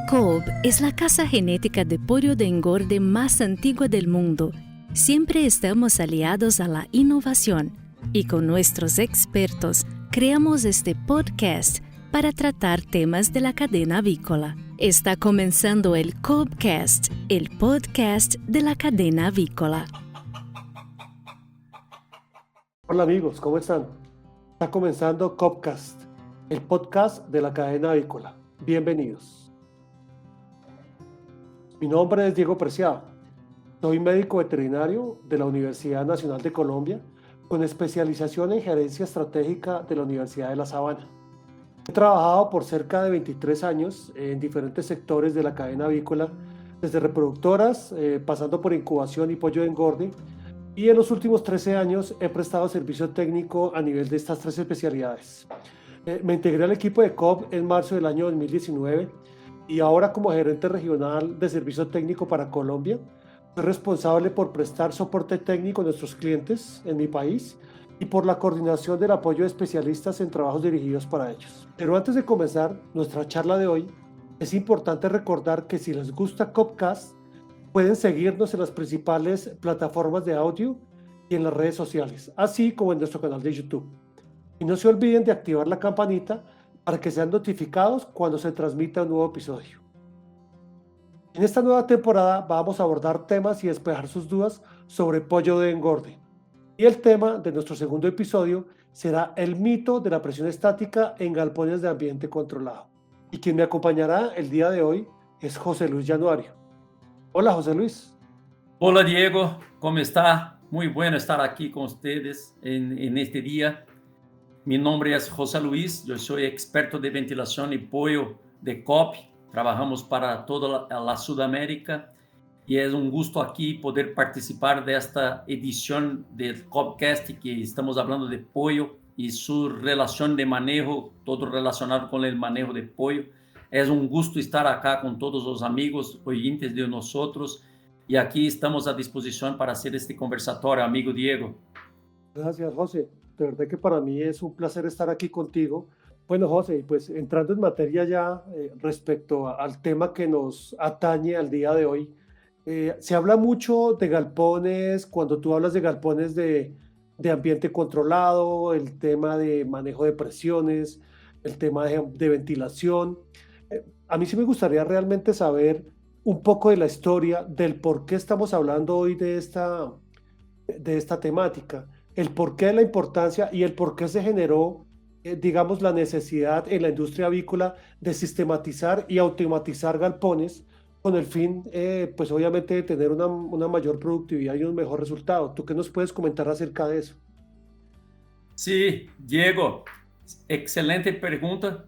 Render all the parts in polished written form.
Cobb es la casa genética de pollo de engorde más antigua del mundo. Siempre estamos aliados a la innovación y con nuestros expertos creamos este podcast para tratar temas de la cadena avícola. Está comenzando el Cobbcast, el podcast de la cadena avícola. Hola amigos, ¿cómo están? Está comenzando Cobbcast, el podcast de la cadena avícola. Bienvenidos. Mi nombre es Diego Preciado. Soy médico veterinario de la Universidad Nacional de Colombia con especialización en gerencia estratégica de la Universidad de La Sabana. He trabajado por cerca de 23 años en diferentes sectores de la cadena avícola, desde reproductoras, pasando por incubación y pollo de engorde, y en los últimos 13 años he prestado servicio técnico a nivel de estas tres especialidades. Me integré al equipo de Cobb en marzo del año 2019 y ahora como gerente regional de servicio técnico para Colombia, soy responsable por prestar soporte técnico a nuestros clientes en mi país y por la coordinación del apoyo de especialistas en trabajos dirigidos para ellos. Pero antes de comenzar nuestra charla de hoy, es importante recordar que si les gusta Cobbcast, pueden seguirnos en las principales plataformas de audio y en las redes sociales, así como en nuestro canal de YouTube. Y no se olviden de activar la campanita para que sean notificados cuando se transmita un nuevo episodio. En esta nueva temporada vamos a abordar temas y despejar sus dudas sobre pollo de engorde. Y el tema de nuestro segundo episodio será el mito de la presión estática en galpones de ambiente controlado. Y quien me acompañará el día de hoy es José Luis Januario. Hola José Luis. Hola Diego, ¿cómo está? Muy bueno estar aquí con ustedes en este día. Mi nombre es José Luis, yo soy experto de ventilación y pollo de Cobb. Trabajamos para toda la Sudamérica y es un gusto aquí poder participar de esta edición del Cobbcast que estamos hablando de pollo y su relación de manejo, todo relacionado con el manejo de pollo. Es un gusto estar acá con todos los amigos oyentes de nosotros y aquí estamos a disposición para hacer este conversatorio, amigo Diego. Gracias, José. De verdad que para mí es un placer estar aquí contigo. Bueno, José, pues entrando en materia ya respecto al tema que nos atañe al día de hoy, se habla mucho de galpones, cuando tú hablas de galpones de ambiente controlado, el tema de manejo de presiones, el tema de ventilación. A mí sí me gustaría realmente saber un poco de la historia del por qué estamos hablando hoy de esta temática, el por qué de la importancia y el por qué se generó, digamos, la necesidad en la industria avícola de sistematizar y automatizar galpones con el fin, pues obviamente, de tener una mayor productividad y un mejor resultado. ¿Tú qué nos puedes comentar acerca de eso? Sí, Diego, excelente pregunta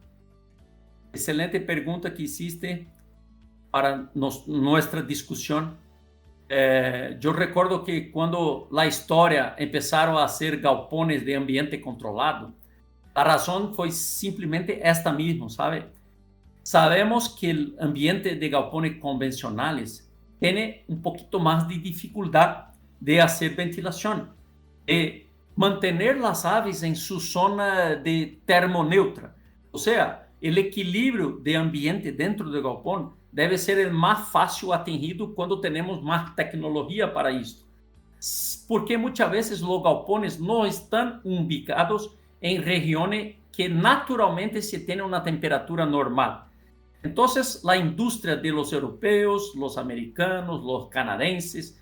que hiciste para nuestra discusión. Yo recuerdo que cuando la historia empezaron a hacer galpones de ambiente controlado, la razón fue simplemente esta misma, ¿sabe? Sabemos que el ambiente de galpones convencionales tiene un poquito más de dificultad de hacer ventilación, de mantener las aves en su zona de termoneutra. O sea, el equilibrio de ambiente dentro del galpón debe ser el más fácil atingido cuando tenemos más tecnología para esto. Porque muchas veces los galpones no están ubicados en regiones que naturalmente se tiene una temperatura normal. Entonces, la industria de los europeos, los americanos, los canadienses,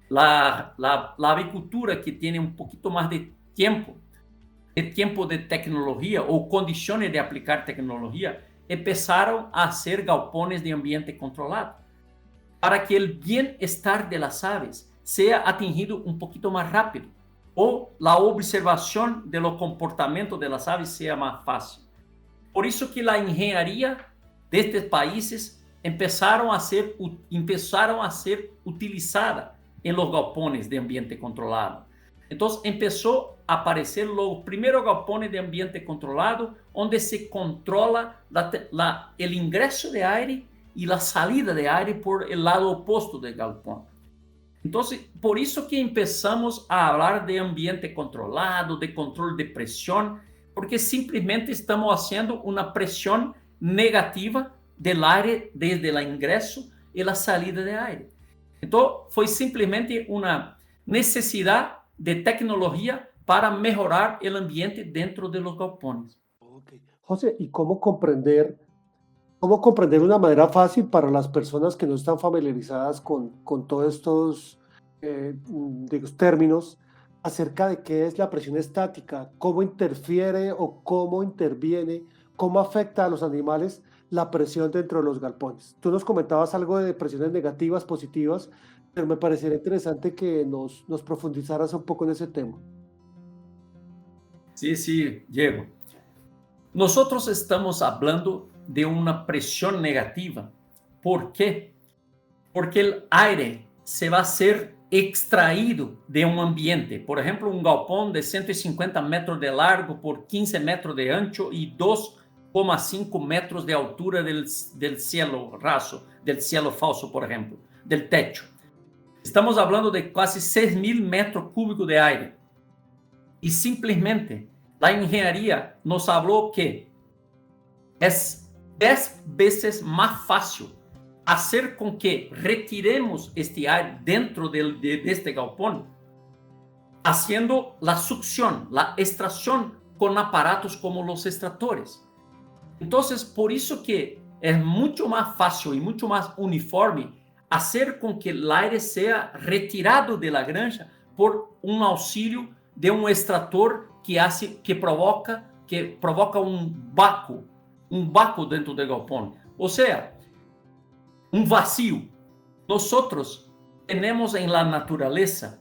la avicultura que tiene un poquito más de tiempo de tecnología o condiciones de aplicar tecnología, empezaron a hacer galpones de ambiente controlado para que el bienestar de las aves sea atingido un poquito más rápido o la observación de los comportamientos de las aves sea más fácil. Por eso que la ingeniería de estos países empezaron a ser utilizada en los galpones de ambiente controlado. Entonces empezó a aparecer los primeros galpones de ambiente controlado, donde se controla el ingreso de aire y la salida de aire por el lado opuesto del galpón. Entonces, por eso que empezamos a hablar de ambiente controlado, de control de presión, porque simplesmente estamos haciendo una presión negativa del aire desde el ingreso y la salida de aire. Entonces, fue simplemente una necesidad de tecnología para mejorar el ambiente dentro de los galpones. Okay. José, ¿y cómo comprender de una manera fácil para las personas que no están familiarizadas con todos estos digamos, términos acerca de qué es la presión estática, cómo interfiere o cómo interviene, cómo afecta a los animales la presión dentro de los galpones? Tú nos comentabas algo de presiones negativas, positivas, pero me parecería interesante que nos profundizaras un poco en ese tema. Sí, sí, Diego. Nosotros estamos hablando de una presión negativa. ¿Por qué? Porque el aire se va a ser extraído de un ambiente. Por ejemplo, un galpón de 150 metros de largo por 15 metros de ancho y 2,5 metros de altura del cielo raso, del cielo falso, por ejemplo, del techo. Estamos hablando de casi 6.000 metros cúbicos de aire. Y simplesmente la ingeniería nos habló que es 10 veces más fácil hacer con que retiremos este aire dentro de este galpón, haciendo la succión, la extracción con aparatos como los extractores. Entonces, por eso que es mucho más fácil y mucho más uniforme hacer con que el aire sea retirado de la granja por un auxilio de un extractor que provoca un vácuo dentro del galpón. O sea, un vacío. Nosotros tenemos en la naturaleza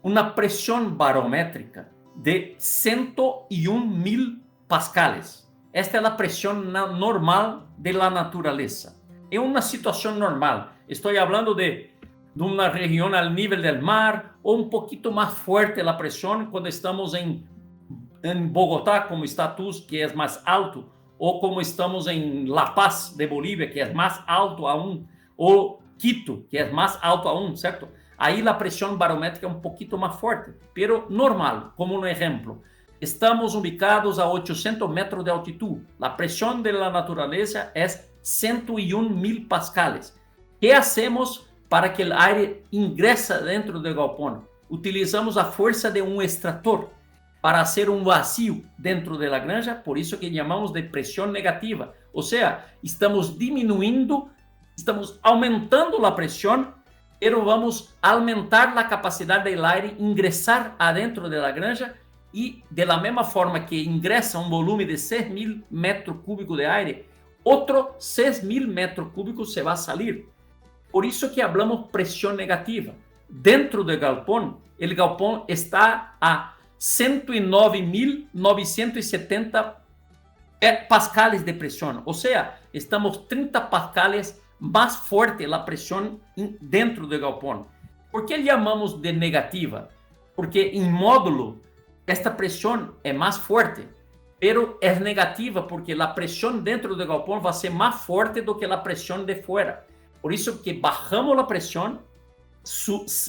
una presión barométrica de 101.000 pascales. Esta es la presión normal de la naturaleza. En una situación normal, estoy hablando de una región al nivel del mar o un poquito más fuerte la presión cuando estamos en Bogotá, como está tú, que es más alto, o como estamos en La Paz de Bolivia, que es más alto aún, o Quito, que es más alto aún, ¿cierto? Ahí la presión barométrica es un poquito más fuerte, pero normal, como un ejemplo. Estamos ubicados a 800 metros de altitud. La presión de la naturaleza es 101.000 pascales. ¿Qué hacemos para que el aire ingrese dentro del galpón? Utilizamos a fuerza de un extractor para hacer un vacío dentro de la granja, por eso que llamamos de presión negativa. O sea, estamos aumentando la presión, pero vamos a aumentar la capacidad del aire ingresar adentro de la granja y de la misma forma que ingresa un volumen de 6.000 metros cúbicos de aire, otro 6.000 metros cúbicos se va a salir. Por eso que hablamos presión negativa. Dentro del galpón, el galpón está a 109.970 pascales de presión. O sea, estamos 30 pascales más fuerte la presión dentro del galpón. ¿Por qué llamamos de negativa? Porque en módulo esta presión es más fuerte, pero es negativa porque la presión dentro del galpón va a ser más fuerte do que la presión de fuera. Por eso que bajamos la presión,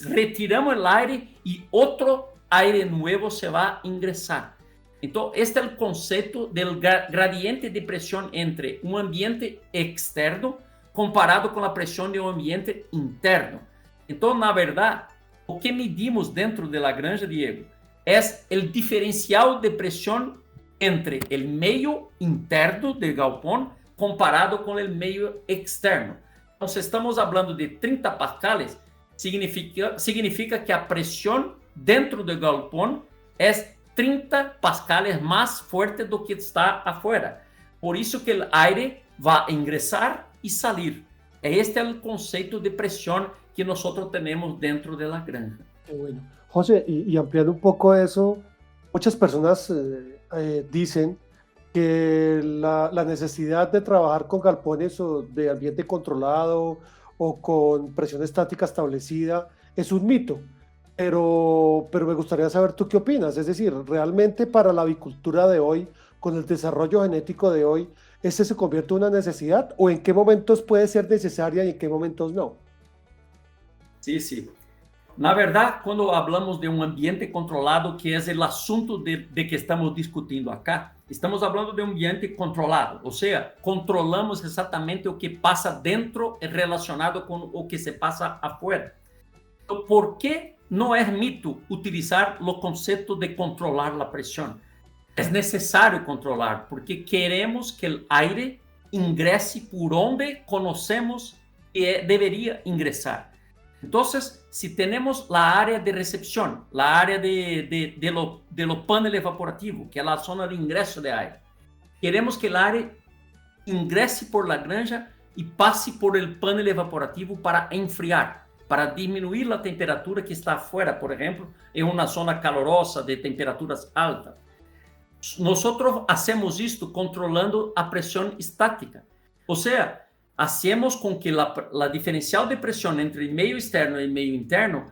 retiramos el aire y otro aire nuevo se va a ingresar. Entonces, este es el concepto del gradiente de presión entre un ambiente externo comparado con la presión de un ambiente interno. Entonces, na verdad, o que medimos dentro de la granja, Diego, es el diferencial de presión entre el medio interno del galpón comparado con el medio externo. Entonces, estamos hablando de 30 pascales, significa que a presión dentro del galpón es 30 pascales más fuerte do que está afuera. Por eso que el aire va a ingresar y salir. Este es el concepto de presión que nosotros tenemos dentro de la granja. Qué bueno. José, y ampliando un poco eso, muchas personas dicen que la necesidad de trabajar con galpones o de ambiente controlado o con presión estática establecida es un mito. Pero me gustaría saber tú qué opinas. Es decir, realmente para la avicultura de hoy, con el desarrollo genético de hoy, ¿este se convierte en una necesidad? ¿O en qué momentos puede ser necesaria y en qué momentos no? Sí, sí. Na verdade, quando hablamos de um ambiente controlado, que é o assunto de que estamos discutindo acá, estamos falando de um ambiente controlado, ou seja, controlamos exatamente o que passa dentro relacionado com o que se passa afuera. Então, por que não é mito utilizar o conceito de controlar a pressão? É necessário controlar, porque queremos que o aire ingresse por onde conhecemos que deveria ingressar. Então, si tenemos la área de recepción, la área de lo panel evaporativo, que es la zona de ingreso de aire, queremos que el aire ingrese por la granja y pase por el panel evaporativo para enfriar, para disminuir la temperatura que está afuera, por ejemplo, en una zona calorosa de temperaturas altas. Nosotros hacemos esto controlando a presión estática. O sea, hacemos com que a diferencial de pressão entre meio externo e meio interno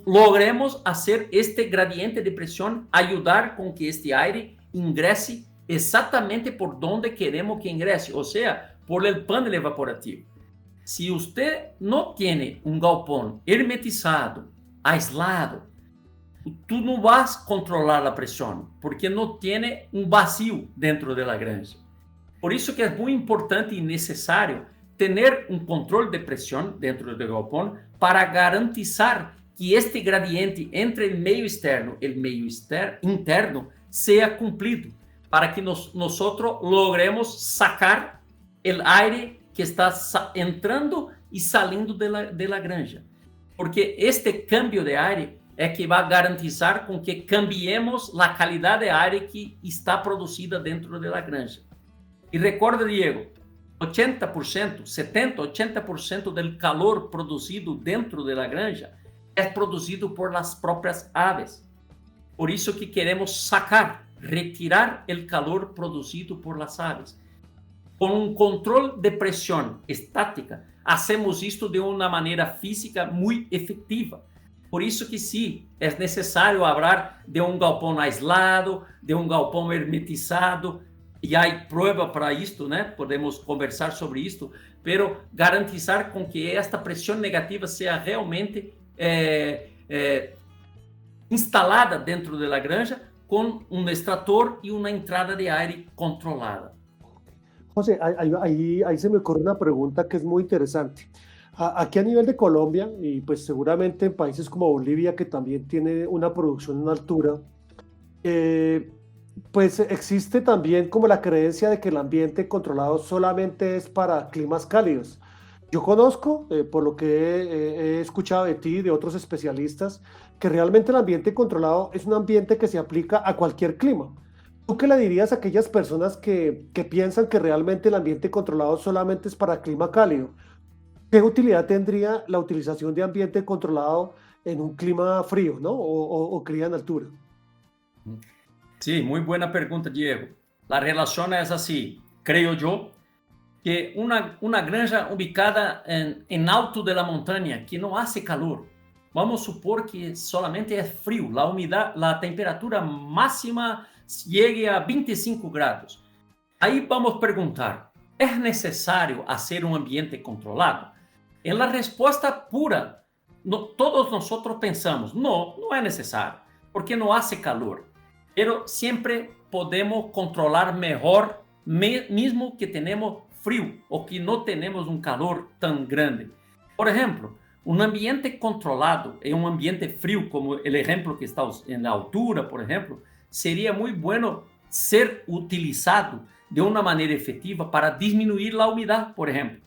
logremos fazer este gradiente de pressão ajudar com que este aire ingresse exatamente por onde queremos que ingresse, ou seja, por el panel evaporativo. Se você não tem um galpão hermetizado, aislado, tu não vas controlar a pressão, porque não tem um vazio dentro da granja. Por isso que é muito importante e necessário ter um controle de pressão dentro do galpão para garantizar que este gradiente entre o meio externo e o meio interno seja cumprido, para que nós logremos sacar o aire que está entrando e saindo da granja. Porque este cambio de aire é que vai garantizar com que cambiemos a qualidade de aire que está produzida dentro da granja. E recorda, Diego, 80%, 70%, 80% do calor produzido dentro da granja é produzido por las próprias aves. Por isso que queremos sacar, retirar o calor produzido por las aves. Com um controle de pressão estática, hacemos isto de uma maneira física muito efetiva. Por isso que sim, é necessário falar de um galpão aislado, de um galpão hermetizado, e há prova para isto, né? Podemos conversar sobre isto, pero garantizar com que esta pressão negativa seja realmente instalada dentro da granja com um extrator e uma entrada de aire controlada. José, ahí se me ocurre una pregunta que es muy interesante. Aquí a nivel de Colombia, y pues seguramente en países como Bolivia, que también tiene una producción en altura, pues existe también como la creencia de que el ambiente controlado solamente es para climas cálidos. Yo conozco, por lo que he escuchado de ti y de otros especialistas, que realmente el ambiente controlado es un ambiente que se aplica a cualquier clima. ¿Tú qué le dirías a aquellas personas que piensan que realmente el ambiente controlado solamente es para clima cálido? ¿Qué utilidad tendría la utilización de ambiente controlado en un clima frío, ¿no? o clima en altura? Sí, muy buena pregunta, Diego. La relación es así, creo yo, que una granja ubicada en alto de la montaña, que no hace calor, vamos a supor que solamente es frío, la humedad, la temperatura máxima llegue a 25 grados. Ahí vamos a preguntar, ¿es necesario hacer un ambiente controlado? En la respuesta pura, todos nosotros pensamos, no es necesario, porque no hace calor. Pero siempre podemos controlar mejor, mismo que tenemos frío o que no tenemos un calor tan grande. Por ejemplo, un ambiente controlado en un ambiente frío, como el ejemplo que está en la altura, por ejemplo, sería muy bueno ser utilizado de una manera efectiva para disminuir la humedad, por ejemplo.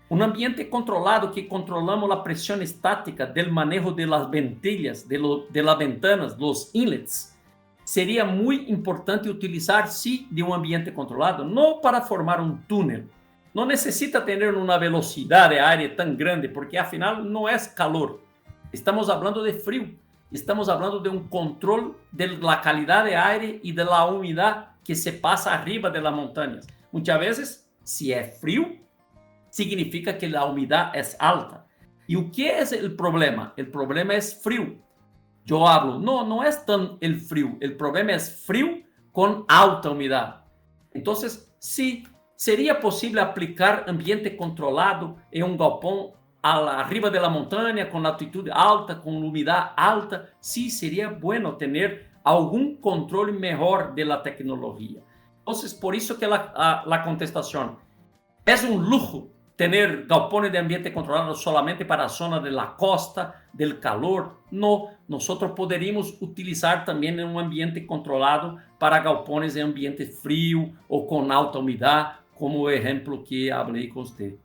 Un ambiente controlado que controlamos la presión estática del manejo de las ventillas, de las ventanas, los inlets, seria muito importante utilizar, sim, de um ambiente controlado, não para formar um túnel. Não necessita ter uma velocidade aérea tão grande, porque afinal não é calor. Estamos falando de frio. Estamos falando de um controle da qualidade aérea e da umidade que se passa arriba das montanhas. Muitas vezes, se é frio, significa que a umidade é alta. E o que é o problema? O problema é frio. Eu hablo, não é tão o frio, o problema é frio com alta umidade. Então, sim, seria possível aplicar ambiente controlado em um galpão arriba de la montaña, con altitud alta, con humedad alta, sí sería bueno tener algún control mejor de la tecnología. Entonces, por eso que la contestación es un lujo tener galpones de ambiente controlado solamente para la zona de la costa, del calor. No, nosotros podríamos utilizar también en un ambiente controlado para galpones de ambiente frío o con alta humedad, como ejemplo que hablé con usted.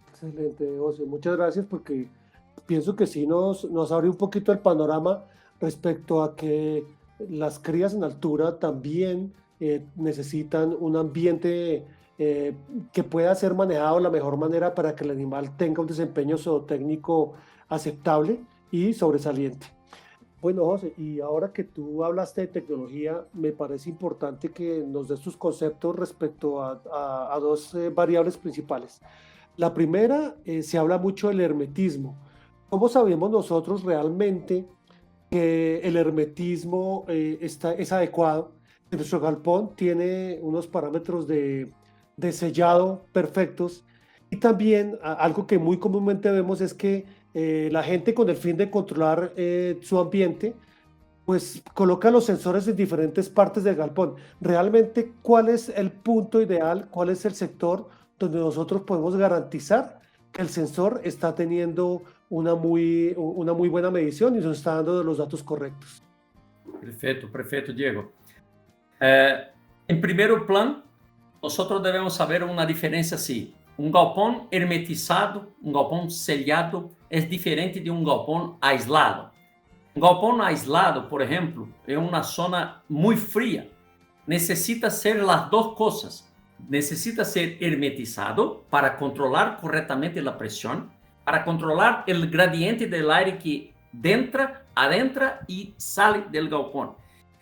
Excelente, José. Muchas gracias porque pienso que sí nos abre un poquito el panorama respecto a que las crías en altura también necesitan un ambiente que pueda ser manejado de la mejor manera para que el animal tenga un desempeño zootécnico aceptable y sobresaliente. Bueno, José, y ahora que tú hablaste de tecnología, me parece importante que nos des tus conceptos respecto a dos variables principales. La primera, se habla mucho del hermetismo. ¿Cómo sabemos nosotros realmente que el hermetismo es adecuado? Que nuestro galpón tiene unos parámetros de sellado perfectos. Y también algo que muy comúnmente vemos es que la gente con el fin de controlar su ambiente, pues coloca los sensores en diferentes partes del galpón. Realmente, ¿cuál es el punto ideal? ¿Cuál es el sector donde nosotros podemos garantizar que el sensor está teniendo una muy buena medición y nos está dando los datos correctos? Perfecto, Diego. En primer plano, nosotros debemos saber una diferencia así. Un galpón hermetizado, un galpón sellado, es diferente de un galpón aislado. Un galpón aislado, por ejemplo, en una zona muy fría, necesita ser las dos cosas. Necesita ser hermetizado para controlar correctamente la presión, para controlar el gradiente del aire que adentra y sale del galpón.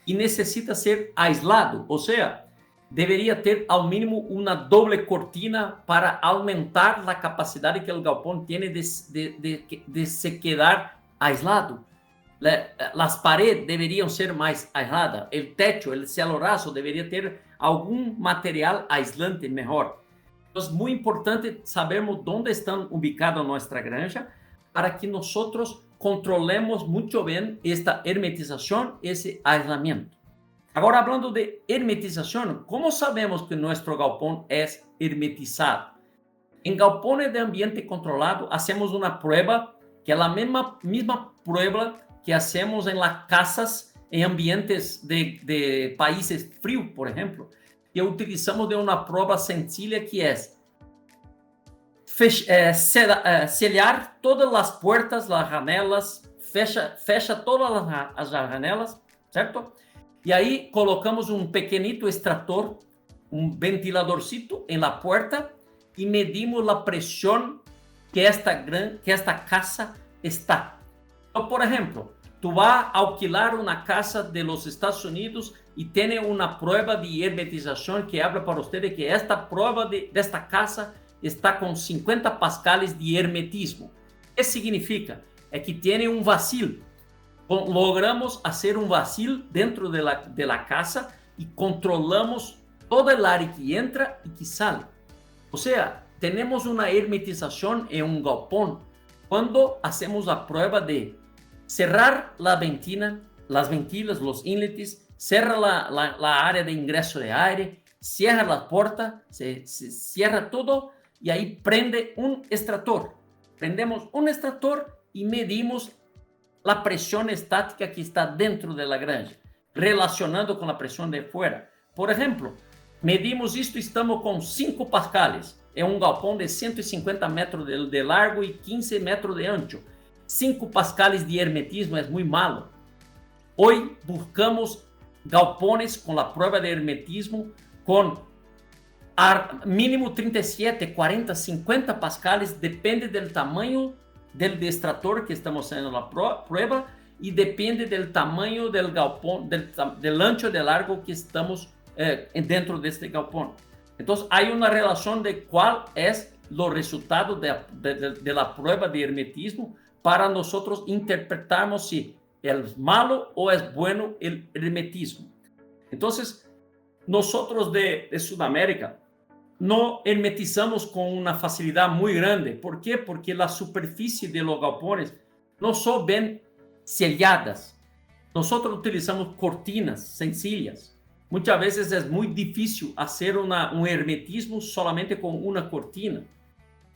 Y necesita ser aislado, o sea, deveria ter ao mínimo uma doble cortina para aumentar a capacidade que o galpão tem de se quedar aislado. As paredes deveriam ser mais aisladas, o techo, o cielo-raso deveria ter algum material aislante melhor. Então, é muito importante sabermos onde estão ubicadas nossa granja para que nós controlemos muito bem esta hermetização, esse aislamento. Agora, hablando de hermetización, ¿cómo sabemos que nuestro galpón es hermetizado? En galpones de ambiente controlado hacemos una prueba que es la misma prueba que hacemos en las casas en ambientes de países fríos, por ejemplo. Y utilizamos de una prueba sencilla que es sellar todas las puertas, las janelas, fecha todas las janelas, ¿cierto? E aí colocamos um pequenito extrator, um ventiladorcito em la puerta e medimos a pressão que esta casa está. Então, por exemplo, tu vas a alquilar uma casa de los Estados Unidos e tem uma prova de hermetização que habla para você que esta prova desta casa está com 50 pascales de hermetismo. O que significa? É que tem um vacío. Logramos hacer un vacío dentro de la casa y controlamos todo el aire que entra y que sale. O sea, tenemos una hermetización en un galpón cuando hacemos la prueba de cerrar las ventilas, los inlets, cierra la área de ingreso de aire, cierra la puerta, se cierra todo y ahí prende un extractor. Prendemos un extractor y medimos la presión estática que está dentro de la granja, relacionando con la presión de fuera. Por ejemplo, medimos esto y estamos con 5 pascales. Es un galpón de 150 metros de largo y 15 metros de ancho. 5 pascales de hermetismo es muy malo. Hoy buscamos galpones con la prueba de hermetismo con mínimo 37, 40, 50 pascales, depende del tamaño del extractor que estamos haciendo la prueba y depende del tamaño del galpón, del ancho de largo que estamos dentro de este galpón. Entonces hay una relación de cuál es los resultados de la prueba de hermetismo para nosotros interpretarnos si es malo o es bueno el hermetismo. Entonces nosotros de Sudamérica no hermetizamos con una facilidad muy grande. ¿Por qué? Porque la superficie de los galpones no son bien selladas. Nosotros utilizamos cortinas sencillas. Muchas veces es muy difícil hacer un hermetismo solamente con una cortina.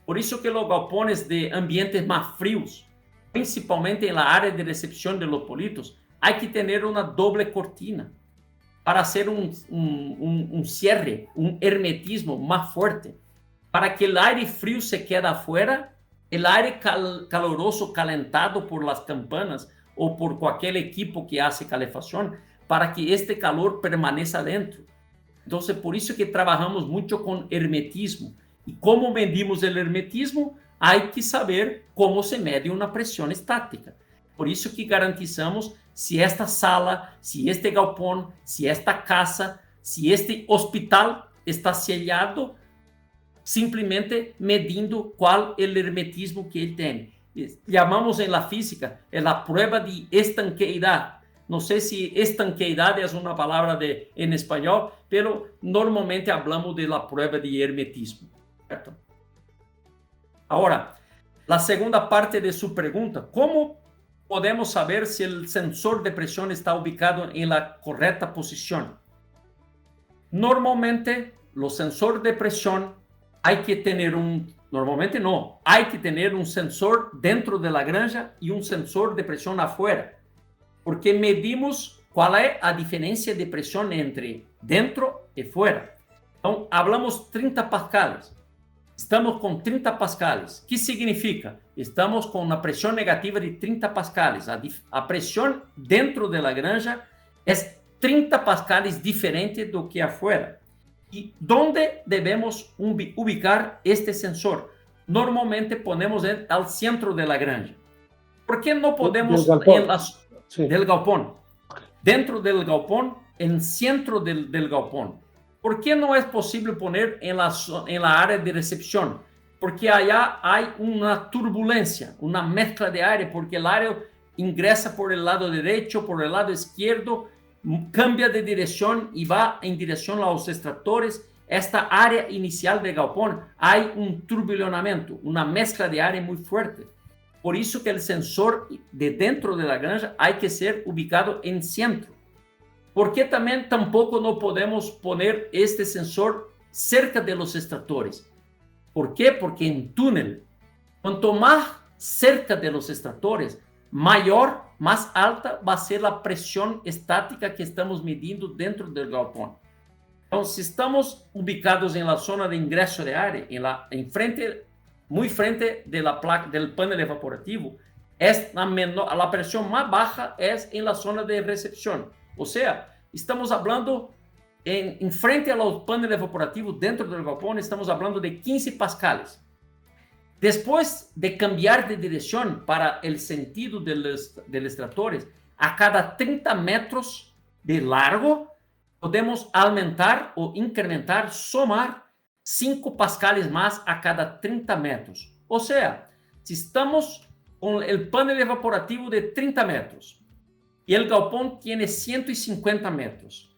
Por eso que los galpones de ambientes más fríos, principalmente en la área de recepción de los politos, hay que tener una doble cortina para hacer un cierre, un hermetismo más fuerte, para que el aire frío se quede afuera, el aire caloroso calentado por las campanas o por cualquier equipo que hace calefacción, para que este calor permanezca dentro. Entonces, por eso que trabajamos mucho con hermetismo. ¿Y cómo medimos el hermetismo? Hay que saber cómo se mede una presión estática. Por eso que garantizamos si esta sala, si este galpón, si esta casa, si este hospital está sellado, simplesmente medindo cuál es el hermetismo que él tiene. Llamamos en la física la prueba de estanqueidad. No sé si estanqueidad es una palabra en español, pero normalmente hablamos de la prueba de hermetismo. ¿Cierto? Ahora, la segunda parte de su pregunta, ¿cómo podemos saber si el sensor de presión está ubicado en la correcta posición? Normalmente, los sensores de presión hay que tener hay que tener un sensor dentro de la granja y un sensor de presión afuera, porque medimos cuál es la diferencia de presión entre dentro y fuera. Entonces, hablamos 30 pascales. Estamos con 30 pascales. ¿Qué significa? Estamos con una presión negativa de 30 pascales. A presión dentro de la granja es 30 pascales diferente do que afuera. ¿Y dónde debemos ubicar este sensor? Normalmente ponemos al centro de la granja. ¿Por qué no podemos del galpón? Dentro del galpón, en el centro del galpón. ¿Por qué no es posible poner en la área de recepción? Porque allá hay una turbulencia, una mezcla de aire, porque el aire ingresa por el lado derecho, por el lado izquierdo, cambia de dirección y va en dirección a los extractores. Esta área inicial del galpón hay un turbulenamiento, una mezcla de aire muy fuerte. Por eso que el sensor de dentro de la granja hay que ser ubicado en centro. ¿Por qué también tampoco no podemos poner este sensor cerca de los extractores? ¿Por qué? Porque en túnel, cuanto más cerca de los extractores, más alta va a ser la presión estática que estamos midiendo dentro del galpón. Entonces, si estamos ubicados en la zona de ingreso de aire, muy frente de la placa del panel evaporativo, la presión más baja es en la zona de recepción. O sea, estamos hablando en frente a los paneles evaporativos dentro del galpón, estamos hablando de 15 pascales. Después de cambiar de dirección para el sentido de los extractores, a cada 30 metros de largo, podemos aumentar o incrementar, sumar 5 pascales más a cada 30 metros. O sea, si estamos con el panel evaporativo de 30 metros, y el galpón tiene 150 metros.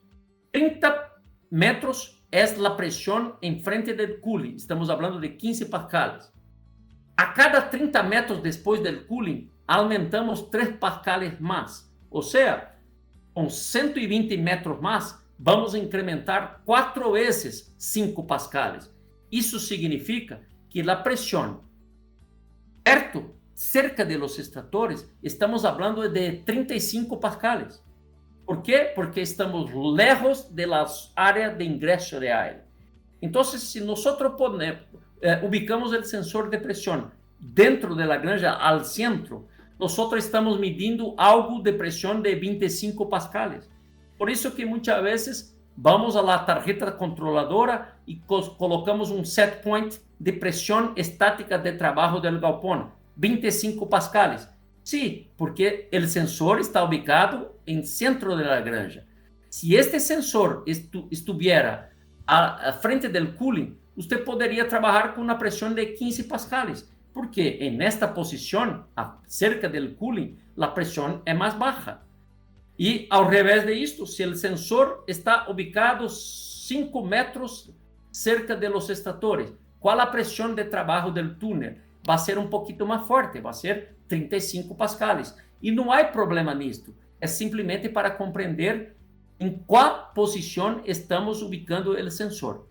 30 metros es la presión en frente del cooling. Estamos hablando de 15 pascales. A cada 30 metros después del cooling, aumentamos 3 pascales más. O sea, con 120 metros más, vamos a incrementar 4 veces 5 pascales. Eso significa que la presión cerca de los extractores, estamos hablando de 35 pascales. ¿Por qué? Porque estamos lejos de las áreas de ingreso de aire. Entonces, si nosotros ubicamos el sensor de presión dentro de la granja al centro, nosotros estamos midiendo algo de presión de 25 pascales. Por eso que muchas veces vamos a la tarjeta controladora y colocamos un set point de presión estática de trabajo del galpón. 25 pascales. Sí, porque el sensor está ubicado en centro de la granja. Si este sensor estuviera a frente del cooling, usted podría trabajar con una presión de 15 pascales, porque en esta posición, cerca del cooling, la presión es más baja. Y al revés de esto, si el sensor está ubicado 5 cerca de los extractores. ¿Cuál la presión de trabajo del túnel? Va a ser un poquito más fuerte, va a ser 35 pascales. Y no hay problema nisto. Es simplemente para comprender en cuál posición estamos ubicando el sensor.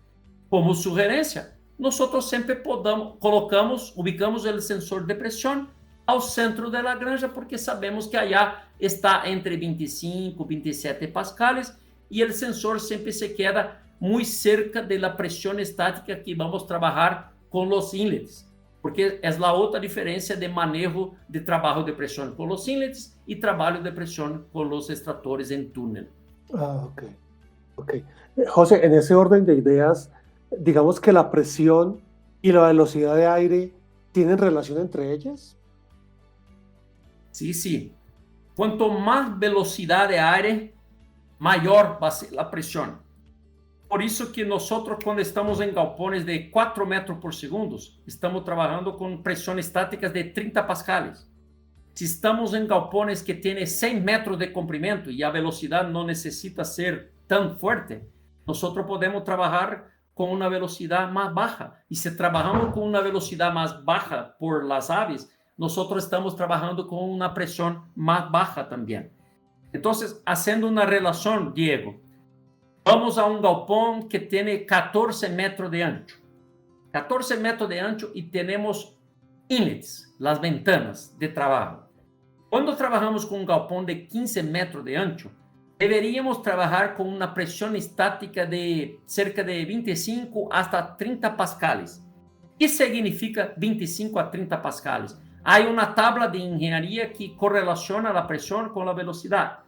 Como sugerencia, nosotros siempre ubicamos el sensor de presión ao centro de la granja, porque sabemos que allá está entre 25 y 27 pascales y el sensor siempre se queda muy cerca de la presión estática que vamos a trabajar con los inlets, porque es la otra diferencia de manejo de trabajo de presión con los inlets y trabajo de presión con los extractores en túnel. Ok. José, en ese orden de ideas, digamos que la presión y la velocidad de aire tienen relación entre ellas. Sí. Cuanto más velocidad de aire, mayor va a ser la presión. Por eso que nosotros cuando estamos en galpones de 4 metros por segundo, estamos trabajando con presiones estáticas de 30 pascales. Si estamos en galpones que tienen 100 metros de comprimento y la velocidad no necesita ser tan fuerte, nosotros podemos trabajar con una velocidad más baja. Y si trabajamos con una velocidad más baja por las aves, nosotros estamos trabajando con una presión más baja también. Entonces, haciendo una relación, Diego, vamos a un galpón que tiene 14 metros de ancho. 14 metros de ancho y tenemos inlets, las ventanas de trabajo. Cuando trabajamos con un galpón de 15 metros de ancho, deberíamos trabajar con una presión estática de cerca de 25 hasta 30 pascales. ¿Qué significa 25 a 30 pascales? Hay una tabla de ingeniería que correlaciona la presión con la velocidad.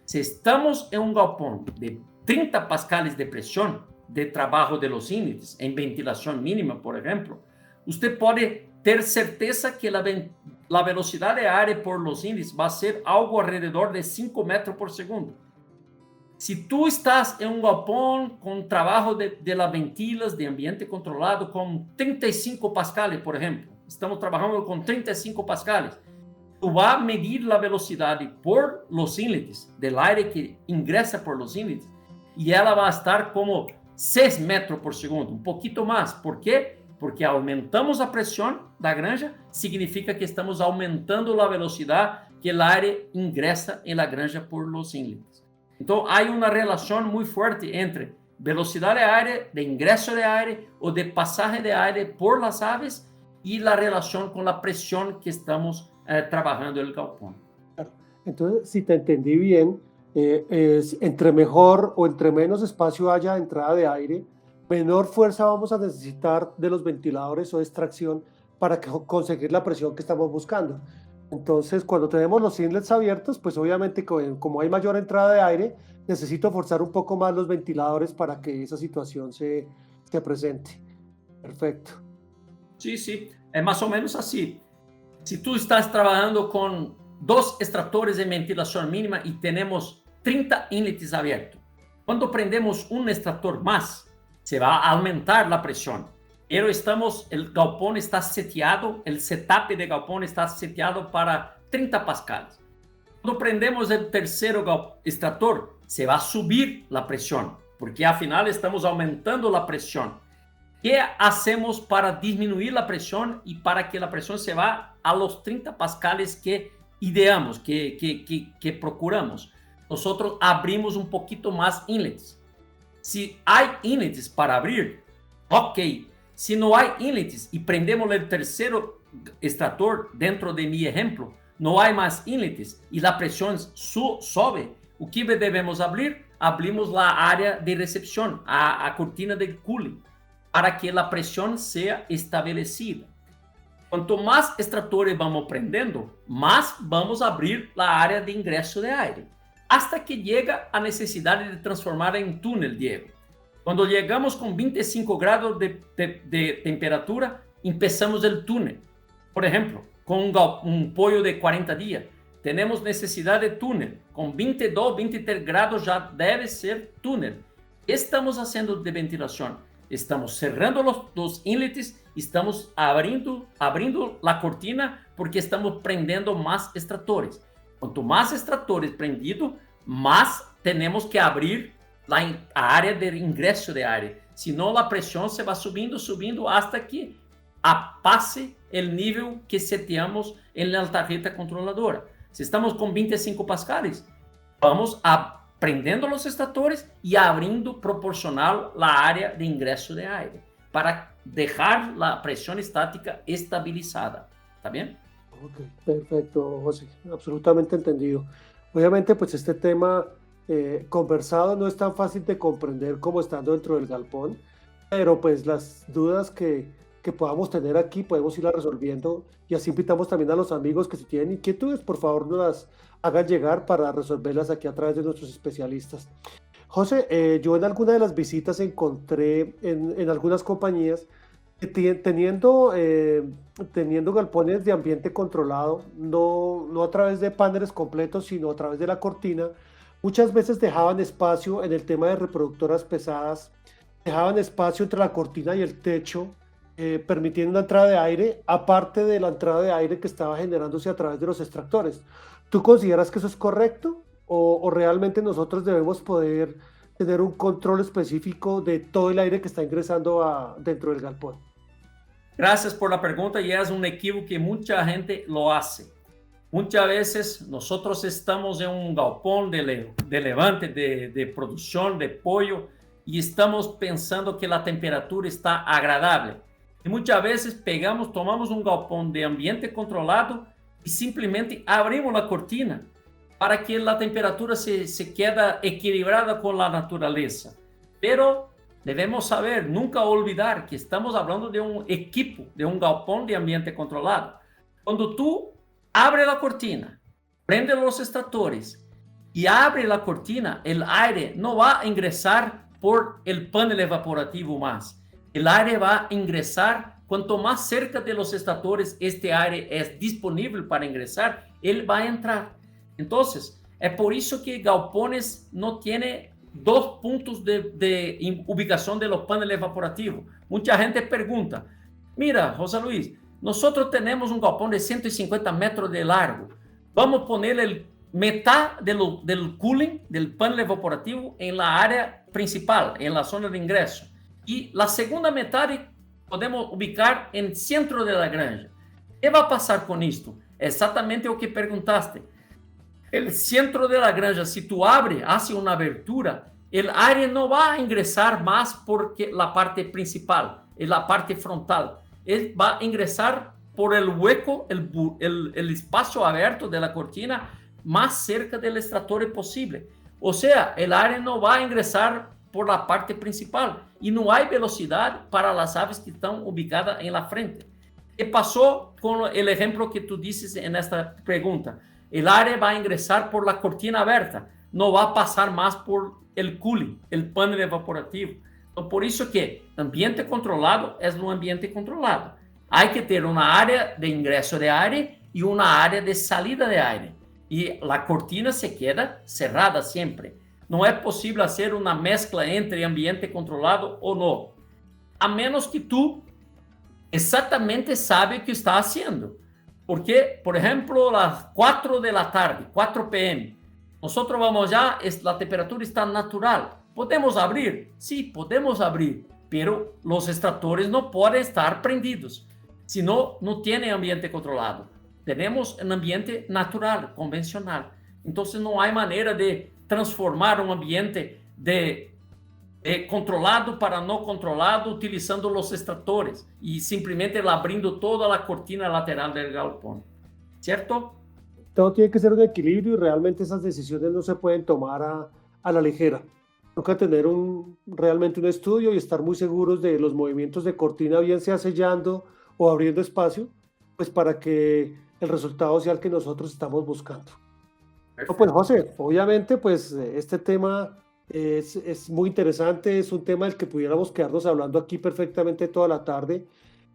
Si estamos en un galpón de 30 pascales de presión de trabajo de los inlets, en ventilación mínima, por ejemplo, usted puede ter certeza que la velocidad de aire por los inlets va a ser algo alrededor de 5 metros por segundo. Si tú estás en un galpón con trabajo de las ventilas de ambiente controlado con 35 pascales, por ejemplo, estamos trabajando con 35 pascales, tú vas a medir la velocidad por los inlets, del aire que ingresa por los inlets, y ela va a estar como 6 metros por segundo, un poquito más. ¿Por qué? Porque aumentamos a presión da granja, significa que estamos aumentando la velocidad que el aire ingresa en la granja por los inlets. Entonces, hay una relación muy fuerte entre velocidad de aire, de ingreso de aire o de pasaje de aire por las aves y la relación con la presión que estamos trabajando en el galpón. Entonces, si te entendí bien, entre mejor o entre menos espacio haya de entrada de aire, menor fuerza vamos a necesitar de los ventiladores o extracción para conseguir la presión que estamos buscando. Entonces, cuando tenemos los inlets abiertos, pues obviamente como hay mayor entrada de aire, necesito forzar un poco más los ventiladores para que esa situación se presente. Perfecto. Sí, es más o menos así. Si tú estás trabajando con 2 extractores de ventilación mínima y tenemos 30 inlets abiertos, cuando prendemos un extractor más, se va a aumentar la presión. Pero el galpón está seteado, el setup de galpón está seteado para 30 pascales. Cuando prendemos el tercero extractor, se va a subir la presión, porque al final estamos aumentando la presión. ¿Qué hacemos para disminuir la presión y para que la presión se va a los 30 pascales que ideamos, que procuramos? Nosotros abrimos un poquito más inlets. Si hay inlets para abrir, ok. Si no hay inlets y prendemos el tercero extractor dentro de mi ejemplo, no hay más inlets y la presión sube, ¿o que debemos abrir? Abrimos la área de recepción, a cortina de cooling, para que la presión sea establecida. Cuanto más extractores vamos prendendo, más vamos a abrir la área de ingreso de aire, hasta que llega a necesidad de transformar en túnel, Diego. Cuando llegamos con 25 grados de temperatura, empezamos el túnel. Por ejemplo, con un pollo de 40 días, tenemos necesidad de túnel. Con 22, 23 grados ya debe ser túnel. ¿Qué estamos haciendo de ventilación? Estamos cerrando los inlets, estamos abrindo la cortina porque estamos prendiendo más extractores. Cuanto más extractores prendidos, más tenemos que abrir a área de ingreso de aire. Senão a pressão se vai subindo hasta que pase o nível que seteamos na tarjeta controladora. Se estamos com 25 pascales, vamos prendendo os extractores e abrindo proporcional a área de ingresso de aire para deixar a pressão estática estabilizada. ¿Está bien? Ok, perfecto, José, absolutamente entendido. Obviamente, pues este tema conversado no es tan fácil de comprender como estando dentro del galpón, pero pues las dudas que podamos tener aquí podemos irlas resolviendo y así invitamos también a los amigos que si tienen inquietudes, por favor nos las hagan llegar para resolverlas aquí a través de nuestros especialistas. José, yo en alguna de las visitas encontré en algunas compañías que teniendo galpones de ambiente controlado, no a través de paneles completos, sino a través de la cortina, muchas veces dejaban espacio en el tema de reproductoras pesadas, dejaban espacio entre la cortina y el techo, permitiendo una entrada de aire, aparte de la entrada de aire que estaba generándose a través de los extractores. ¿Tú consideras que eso es correcto? ¿O realmente nosotros debemos poder tener un control específico de todo el aire que está ingresando dentro del galpón? Gracias por la pregunta y es un equívoco que mucha gente lo hace. Muchas veces nosotros estamos en un galpón de levante, de producción de pollo y estamos pensando que la temperatura está agradable. Y muchas veces tomamos un galpón de ambiente controlado y simplemente abrimos la cortina para que la temperatura se quede equilibrada con la naturaleza. Pero debemos saber, nunca olvidar que estamos hablando de un equipo, de un galpón de ambiente controlado. Cuando tú abres la cortina, prende los extractores y abre la cortina, el aire no va a ingresar por el panel evaporativo más. El aire va a ingresar, cuanto más cerca de los extractores este aire es disponible para ingresar, él va a entrar. Entonces, es por eso que galpones no tienen dos puntos de ubicación de los paneles evaporativos. Mucha gente pregunta, mira, José Luis, nosotros tenemos un galpón de 150 metros de largo. Vamos a poner mitad del cooling, del panel evaporativo, en la área principal, en la zona de ingreso. Y la segunda mitad podemos ubicar en el centro de la granja. ¿Qué va a pasar con esto? Exactamente lo que preguntaste. El centro de la granja, si tú abres, hace una abertura, el aire no va a ingresar más porque la parte principal, en la parte frontal. Él va a ingresar por el hueco, el espacio abierto de la cortina más cerca del extractor posible. O sea, el aire no va a ingresar por la parte principal y no hay velocidad para las aves que están ubicadas en la frente. ¿Qué pasó con el ejemplo que tú dices en esta pregunta? El aire va a ingresar por la cortina abierta, no va a pasar más por el cooling, el panel evaporativo. Por eso que ambiente controlado es un ambiente controlado. Hay que tener una área de ingreso de aire y una área de salida de aire. Y la cortina se queda cerrada siempre. No es posible hacer una mezcla entre ambiente controlado o no. A menos que tú exactamente sabes qué está haciendo. Porque, por ejemplo, a las 4 de la tarde, 4 p.m., nosotros vamos ya, la temperatura está natural. ¿Podemos abrir? Sí, podemos abrir, pero los extractores no pueden estar prendidos. Si no, no tiene ambiente controlado. Tenemos un ambiente natural, convencional. Entonces no hay manera de transformar un ambiente de controlado para no controlado utilizando los extractores y simplemente abriendo toda la cortina lateral del galpón. ¿Cierto? Todo tiene que ser un equilibrio y realmente esas decisiones no se pueden tomar a la ligera. Toca tener realmente un estudio y estar muy seguros de los movimientos de cortina, bien sea sellando o abriendo espacio, pues para que el resultado sea el que nosotros estamos buscando. No, pues José, obviamente pues este tema es muy interesante, es un tema del que pudiéramos quedarnos hablando aquí perfectamente toda la tarde,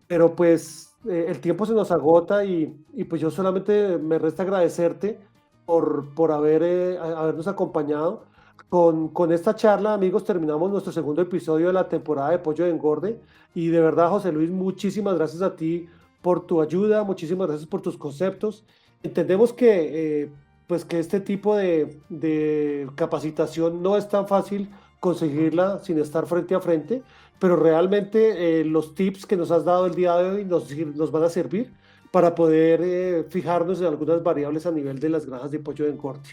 pero pues el tiempo se nos agota y pues yo solamente me resta agradecerte por habernos acompañado. Con esta charla, amigos, terminamos nuestro segundo episodio de la temporada de Pollo de Engorde y de verdad, José Luis, muchísimas gracias a ti por tu ayuda, muchísimas gracias por tus conceptos. Entendemos que este tipo de capacitación no es tan fácil conseguirla sin estar frente a frente, pero realmente los tips que nos has dado el día de hoy nos van a servir para poder fijarnos en algunas variables a nivel de las granjas de pollo de engorde.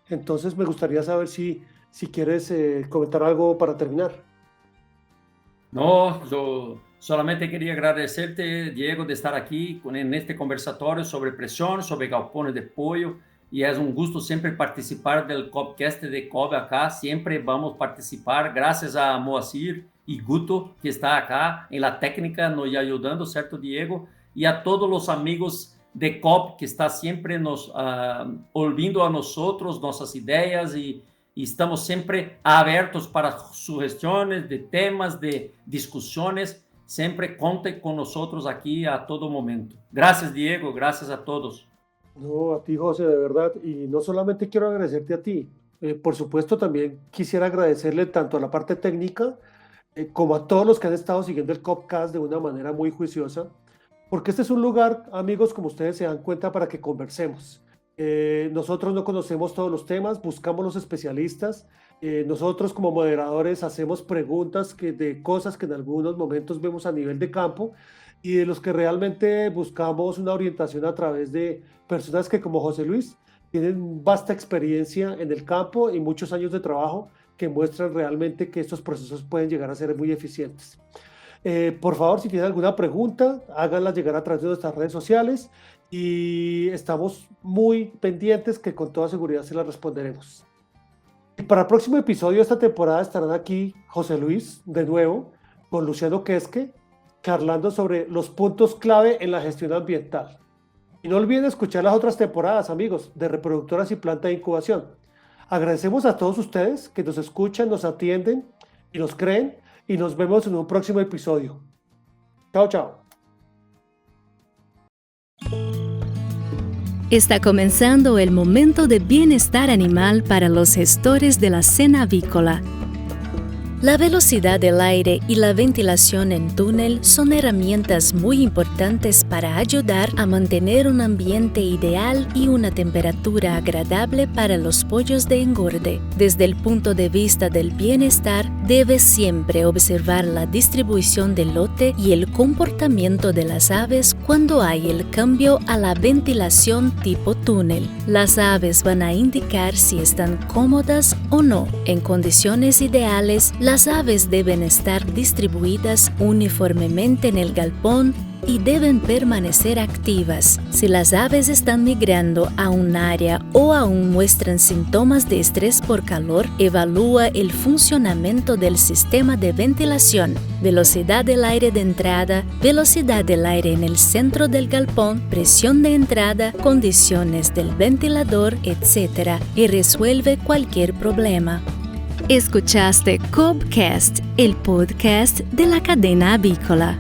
Entonces me gustaría saber si quieres comentar algo para terminar. No, yo solamente quería agradecerte, Diego, de estar aquí en este conversatorio sobre presión, sobre galpones de pollo. Y es un gusto siempre participar del Cobcast de Cobb acá. Siempre vamos a participar. Gracias a Moacir y Guto, que está acá en la técnica, nos ayudando, ¿cierto, Diego? Y a todos los amigos de Cobb, que está siempre nos olvidando a nosotros, nuestras ideas, y estamos siempre abiertos para sugestiones de temas, de discusiones. Siempre conten con nosotros aquí a todo momento. Gracias, Diego. Gracias a todos. No, a ti, José, de verdad. Y no solamente quiero agradecerte a ti, por supuesto también quisiera agradecerle tanto a la parte técnica como a todos los que han estado siguiendo el Cobcast de una manera muy juiciosa, porque este es un lugar, amigos, como ustedes se dan cuenta, para que conversemos. Nosotros no conocemos todos los temas, buscamos los especialistas. Nosotros como moderadores hacemos preguntas de cosas que en algunos momentos vemos a nivel de campo y de los que realmente buscamos una orientación a través de personas que, como José Luis, tienen vasta experiencia en el campo y muchos años de trabajo que muestran realmente que estos procesos pueden llegar a ser muy eficientes. Por favor, si tienen alguna pregunta, háganla llegar a través de nuestras redes sociales y estamos muy pendientes que con toda seguridad se las responderemos. Y para el próximo episodio de esta temporada estarán aquí José Luis, de nuevo, con Luciano Quesque, charlando sobre los puntos clave en la gestión ambiental. Y no olviden escuchar las otras temporadas, amigos, de Reproductoras y Planta de Incubación. Agradecemos a todos ustedes que nos escuchan, nos atienden y nos creen, y nos vemos en un próximo episodio. Chao, chao. Está comenzando el momento de bienestar animal para los gestores de la cena avícola. La velocidad del aire y la ventilación en túnel son herramientas muy importantes para ayudar a mantener un ambiente ideal y una temperatura agradable para los pollos de engorde. Desde el punto de vista del bienestar, debes siempre observar la distribución del lote y el comportamiento de las aves cuando hay el cambio a la ventilación tipo túnel. Las aves van a indicar si están cómodas o no. En condiciones ideales, las aves deben estar distribuidas uniformemente en el galpón y deben permanecer activas. Si las aves están migrando a un área o aún muestran síntomas de estrés por calor, evalúa el funcionamiento del sistema de ventilación, velocidad del aire de entrada, velocidad del aire en el centro del galpón, presión de entrada, condiciones del ventilador, etc. y resuelve cualquier problema. Escuchaste Cobcast, el podcast de la cadena avícola.